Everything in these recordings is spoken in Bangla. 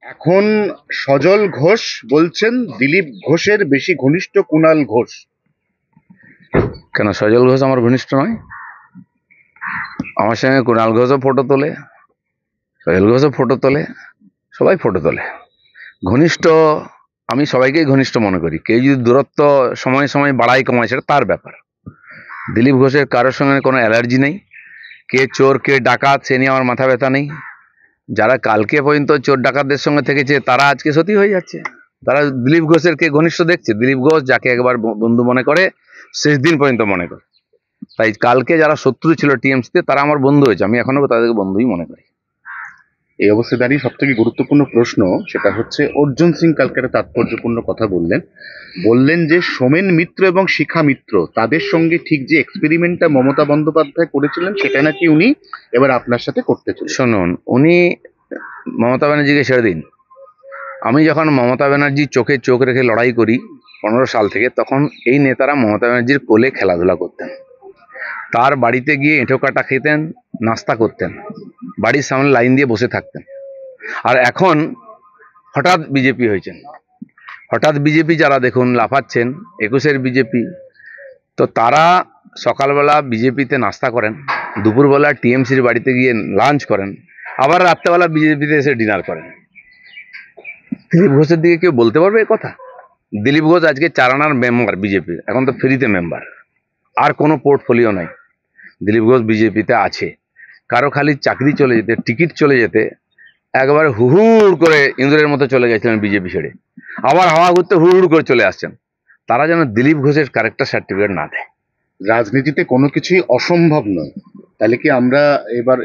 এখন সজল ঘোষ বলছেন দিলীপ ঘোষের বেশি ঘনিষ্ঠ কুণাল ঘোষ। কেন সজল ঘোষ আমার ঘনিষ্ঠ নয়? আমার সঙ্গে কুণাল ঘোষও ফটো তোলে, সজল ঘোষও ফটো তোলে, সবাই ফটো তোলে। ঘনিষ্ঠ আমি সবাইকেই ঘনিষ্ঠ মনে করি। কেউ যদি দূরত্ব সময় সময় বাড়াই কমায় সেটা তার ব্যাপার। দিলীপ ঘোষের কারোর সঙ্গে কোনো অ্যালার্জি নেই। কে চোর কে ডাকাত সে নিয়ে আমার মাথা ব্যথা নেই। যারা কালকে পর্যন্ত চোর ডাকাতদের সঙ্গে থেকেছে তারা আজকে সত্যি হয়ে যাচ্ছে। তারা দিলীপ ঘোষের কে ঘনিষ্ঠ দেখছে। দিলীপ ঘোষ যাকে একবার বন্ধু মনে করে শেষ দিন পর্যন্ত মনে করে। তাই কালকে যারা শত্রু ছিল টিএমসিতে তারা আমার বন্ধু হয়েছে, আমি এখনো তাদেরকে বন্ধুই মনে করি। এই অবস্থায় দাঁড়িয়ে সব থেকে গুরুত্বপূর্ণ প্রশ্ন সেটা হচ্ছে, অর্জুন সিং কালকে একটা তাৎপর্যপূর্ণ কথা বললেন যে সোমেন মিত্র এবং শিখা মিত্র তাদের সঙ্গে ঠিক যে এক্সপেরিমেন্টটা মমতা বন্দ্যোপাধ্যায় করেছিলেন সেটা নাকি উনি এবার আপনার সাথে করতে চলেছেন। শুনুন, উনি মমতা ব্যানার্জিকে ছেড়ে দিন। আমি যখন মমতা ব্যানার্জির চোখে চোখ রেখে লড়াই করি 15 সাল থেকে, তখন এই নেতারা মমতা ব্যানার্জির কোলে খেলাধুলা করতেন, তার বাড়িতে গিয়ে এঁঠো কাটা খেতেন, নাস্তা করতেন, বাড়ির সামনে লাইন দিয়ে বসে থাকতেন। আর এখন হঠাৎ বিজেপি হয়েছেন। হঠাৎ বিজেপি যারা দেখুন লাফাচ্ছেন, 21-এর বিজেপি, তো তারা সকালবেলা বিজেপিতে নাস্তা করেন, দুপুরবেলা টিএমসির বাড়িতে গিয়ে লাঞ্চ করেন, আবার রাত্রেবেলা বিজেপিতে এসে ডিনার করেন। দিলীপ ঘোষের দিকে কেউ বলতে পারবে এ কথা? দিলীপ ঘোষ আজকে 4 আনার মেম্বার বিজেপির, এখন তো ফ্রিতে মেম্বার, আর কোনো পোর্টফোলিও নাই। দিলীপ ঘোষ বিজেপিতে আছে। কারো খালি চাকরি চলে যেতে, টিকিট চলে যেতে একবারে হুড় করে ইঁদুরের মতো চলে গেছিলেন বিজেপি ছেড়ে, আবার হাওয়া ঘুরতে হুড় করে চলে আসছেন। তারা যেন দিলীপ ঘোষের ক্যারেক্টার সার্টিফিকেট না দেয়। রাজনীতিতে কোনো কিছুই অসম্ভব নয়। তাহলে কি আমরা এবার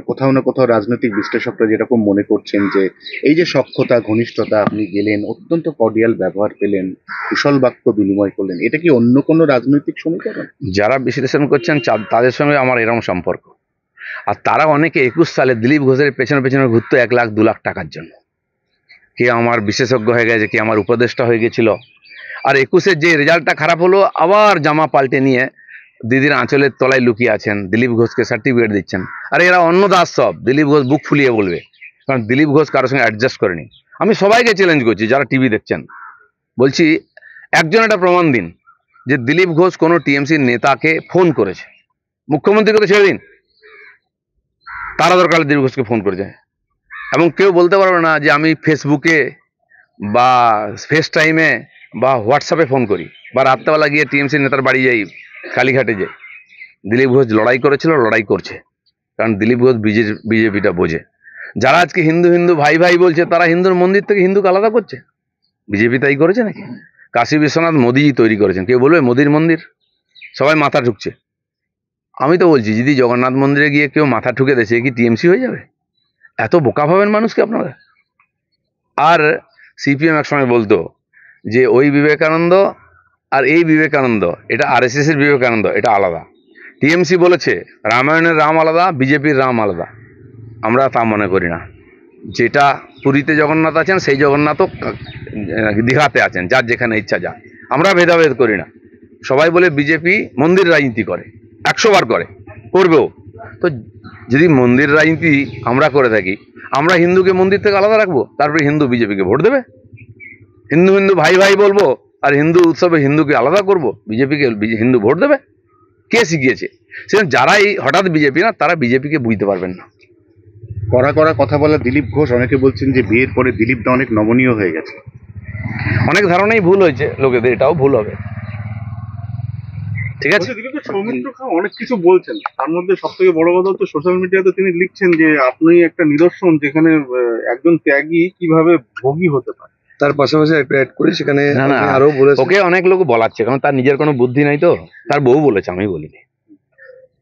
কোথাও না কোথাও রাজনৈতিক বিশ্লেষকরা যেরকম মনে করছেন যে এই যে সখ্যতা ঘনিষ্ঠতা, আপনি গেলেন, অত্যন্ত কর্ডিয়াল ব্যবহার পেলেন, কুশল বাক্য বিনিময় করলেন, এটা কি অন্য কোনো রাজনৈতিক সমীকরণ? যারা বিশ্লেষণ করছেন তাদের সঙ্গে আমার এরকম সম্পর্ক। আর তারা অনেকে 21 সালে দিলীপ ঘোষের পেছনে পেছনে ঘুরতো 1 লাখ 2 লাখ টাকার জন্য। কে আমার বিশেষজ্ঞ হয়ে গেছে, কে আমার উপদেষ্টা হয়ে গেছিল। আর 21-এর যে রেজাল্টটা খারাপ হলো, আবার জামা পাল্টে নিয়ে দিদির আঁচলের তলায় লুকিয়ে আছেন, দিলীপ ঘোষকে সার্টিফিকেট দিচ্ছেন। আর এরা অন্য দাস সব, দিলীপ ঘোষ বুক ফুলিয়ে বলবে, কারণ দিলীপ ঘোষ কারোর সঙ্গে অ্যাডজাস্ট করেনি। আমি সবাইকে চ্যালেঞ্জ করছি যারা টিভি দেখছেন, বলছি একজন একটা প্রমাণ দিন যে দিলীপ ঘোষ কোনো টিএমসির নেতাকে ফোন করেছে। মুখ্যমন্ত্রীকে তো ছেড়ে দিন, তারা দরকার দিলীপ ঘোষকে ফোন করেছে। এবং কেউ বলতে পারবে না যে আমি ফেসবুকে বা ফেস টাইমে বা হোয়াটসঅ্যাপে ফোন করি, বা রাত্রেবেলা গিয়ে টিএমসি নেতার বাড়ি যাই, কালীঘাটে যাই। দিলীপ ঘোষ লড়াই করেছিল, লড়াই করছে, কারণ দিলীপ ঘোষ বিজেপিটা বোঝে। যারা আজকে হিন্দু হিন্দু ভাই ভাই বলছে, তারা হিন্দুর মন্দির থেকে হিন্দুকে আলাদা করছে। বিজেপি তাই করেছে নাকি? কাশী বিশ্বনাথ মোদিজি তৈরি করেছেন। কেউ বলবে মোদির মন্দির, সবাই মাথা ঠুকছে। আমি তো বলছি, যদি জগন্নাথ মন্দিরে গিয়ে কেউ মাথা ঠুকে দেয়, সে কি টিএমসি হয়ে যাবে? এত বোকা ভাবেন মানুষকে আপনারা। আর সিপিএম একসময় বলতো যে ওই বিবেকানন্দ আর এই বিবেকানন্দ, এটা আরএসএস এর বিবেকানন্দ, এটা আলাদা। টিএমসি বলেছে রামায়ণের রাম আলাদা, বিজেপির রাম আলাদা। আমরা তা মনে করি না। যেটা পুরীতে জগন্নাথ আছেন, সেই জগন্নাথও দীঘাতে আছেন, যার যেখানে ইচ্ছা যা। আমরা ভেদাভেদ করি না। সবাই বলে বিজেপি মন্দির রাজনীতি করে, 100 বার করে, করবেও। তো যদি মন্দির রাজনীতি আমরা করে থাকি, আমরা হিন্দুকে মন্দির থেকে আলাদা রাখবো, তারপরে হিন্দু বিজেপিকে ভোট দেবে? হিন্দু হিন্দু ভাই ভাই বলবো, আর হিন্দু উৎসবে হিন্দুকে আলাদা করব, বিজেপিকে হিন্দু ভোট দেবে? কে শিখিয়েছে? সেখানে যারাই হঠাৎ বিজেপি না, তারা বিজেপিকে বুঝতে পারবেন না। কড়া কড়া কথা বলা দিলীপ ঘোষ, অনেকে বলছেন যে বিয়ের পরে দিলীপটা অনেক নমনীয় হয়ে গেছে। অনেক ধারণাই ভুল হয়েছে লোকেদের, এটাও ভুল হবে। ঠিক আছে, সৌমিত্র খান অনেক কিছু বলছেন, তার মধ্যে সব থেকে বড় কথা হচ্ছে সোশ্যাল মিডিয়াতে তিনি লিখছেন যে আপনি একটা নিদর্শন যেখানে একজন ত্যাগী কিভাবে ভোগী হতে পারে। তার পাশাপাশি একটা অ্যাড করে সেখানে না না, আরো বলেছে, ওকে অনেক লোক বলাচ্ছে, কারণ তার নিজের কোনো বুদ্ধি নাই। তো তার বউ বলেছে, আমি বলিনি।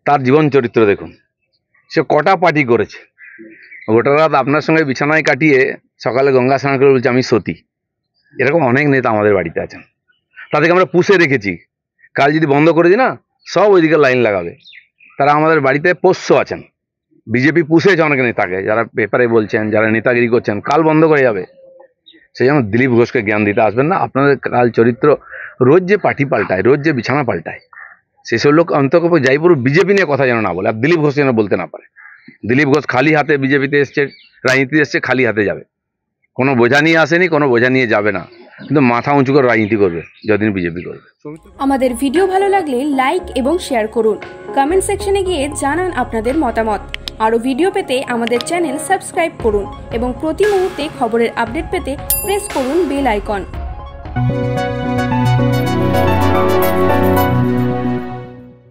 তার জীবন চরিত্র দেখুন, সে কটা পার্টি করেছে, গোটা রাত আপনার সঙ্গে বিছানায় কাটিয়ে সকালে গঙ্গা স্নান করে বলছে আমি সতী। এরকম অনেক নেতা আমাদের বাড়িতে আছেন, তাদেরকে আমরা পুষে রেখেছি। কাল যদি বন্ধ করে দিই না, সব ওইদিকে লাইন লাগাবে। তারা আমাদের বাড়িতে পোষ্য আছেন। বিজেপি পুষেছে অনেক নেতাকে, যারা পেপারে বলছেন, যারা নেতাগিরি করছেন, কাল বন্ধ করে যাবে। সেই জন্য দিলীপ ঘোষকে জ্ঞান দিতে আসবেন না। আপনাদের কাল চরিত্র, রোজ যে পার্টি পাল্টায়, রোজ যে বিছানা পাল্টায়, সেসব লোক অন্তত যাই পুরো বিজেপি নিয়ে কথা যেন না বলে, আর দিলীপ ঘোষ যেন বলতে না পারে। দিলীপ ঘোষ খালি হাতে বিজেপিতে এসছে, রাজনীতি এসছে, খালি হাতে যাবে। কোনো বোঝা নিয়ে আসেনি, কোনো বোঝা নিয়ে যাবে না, কিন্তু মাথা উঁচু করে রাজনীতি করবে যতদিন বিজেপি করবে। আমাদের ভিডিও ভালো লাগলে লাইক এবং শেয়ার করুন। কমেন্ট সেকশনে গিয়ে জানান আপনাদের মতামত। আরও ভিডিও পেতে আমাদের চ্যানেল সাবস্ক্রাইব করুন এবং প্রতি মুহূর্তে খবরের আপডেট পেতে প্রেস করুন বেল আইকন।